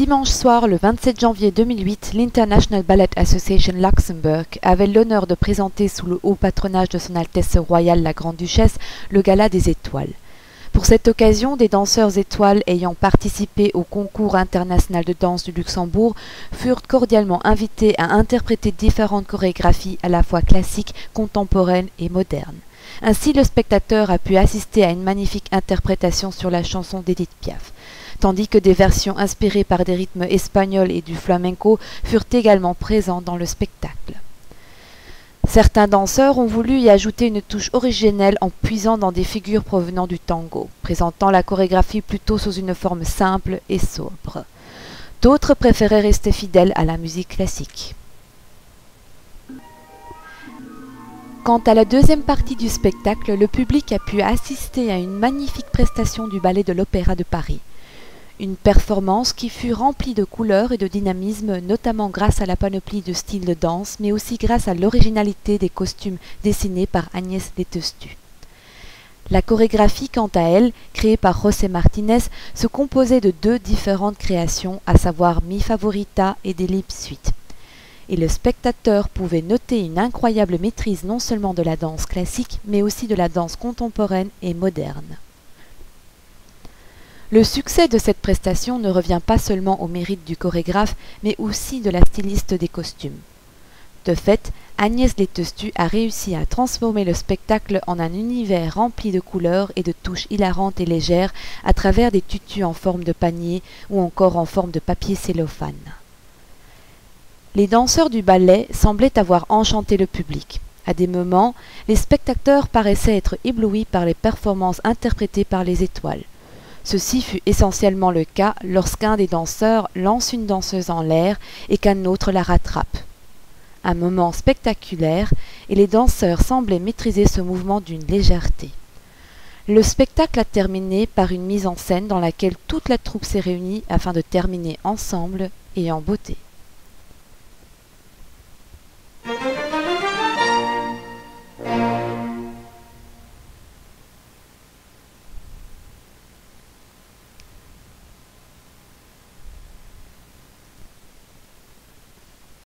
Dimanche soir, le 27 janvier 2008, l'International Ballet Association Luxembourg avait l'honneur de présenter sous le haut patronage de Son Altesse Royale la Grande-Duchesse le Gala des Étoiles. Pour cette occasion, des danseurs étoiles ayant participé au concours international de danse du Luxembourg furent cordialement invités à interpréter différentes chorégraphies à la fois classiques, contemporaines et modernes. Ainsi, le spectateur a pu assister à une magnifique interprétation sur la chanson d'Edith Piaf, tandis que des versions inspirées par des rythmes espagnols et du flamenco furent également présents dans le spectacle. Certains danseurs ont voulu y ajouter une touche originelle en puisant dans des figures provenant du tango, présentant la chorégraphie plutôt sous une forme simple et sobre. D'autres préféraient rester fidèles à la musique classique. Quant à la deuxième partie du spectacle, le public a pu assister à une magnifique prestation du ballet de l'Opéra de Paris. Une performance qui fut remplie de couleurs et de dynamisme, notamment grâce à la panoplie de styles de danse, mais aussi grâce à l'originalité des costumes dessinés par Agnès Letestu. La chorégraphie, quant à elle, créée par José Martinez, se composait de deux différentes créations, à savoir Mi Favorita et des lip suites. Et le spectateur pouvait noter une incroyable maîtrise non seulement de la danse classique, mais aussi de la danse contemporaine et moderne. Le succès de cette prestation ne revient pas seulement au mérite du chorégraphe, mais aussi de la styliste des costumes. De fait, Agnès Letestu a réussi à transformer le spectacle en un univers rempli de couleurs et de touches hilarantes et légères à travers des tutus en forme de panier ou encore en forme de papier cellophane. Les danseurs du ballet semblaient avoir enchanté le public. À des moments, les spectateurs paraissaient être éblouis par les performances interprétées par les étoiles. Ceci fut essentiellement le cas lorsqu'un des danseurs lance une danseuse en l'air et qu'un autre la rattrape. Un moment spectaculaire, et les danseurs semblaient maîtriser ce mouvement d'une légèreté. Le spectacle a terminé par une mise en scène dans laquelle toute la troupe s'est réunie afin de terminer ensemble et en beauté.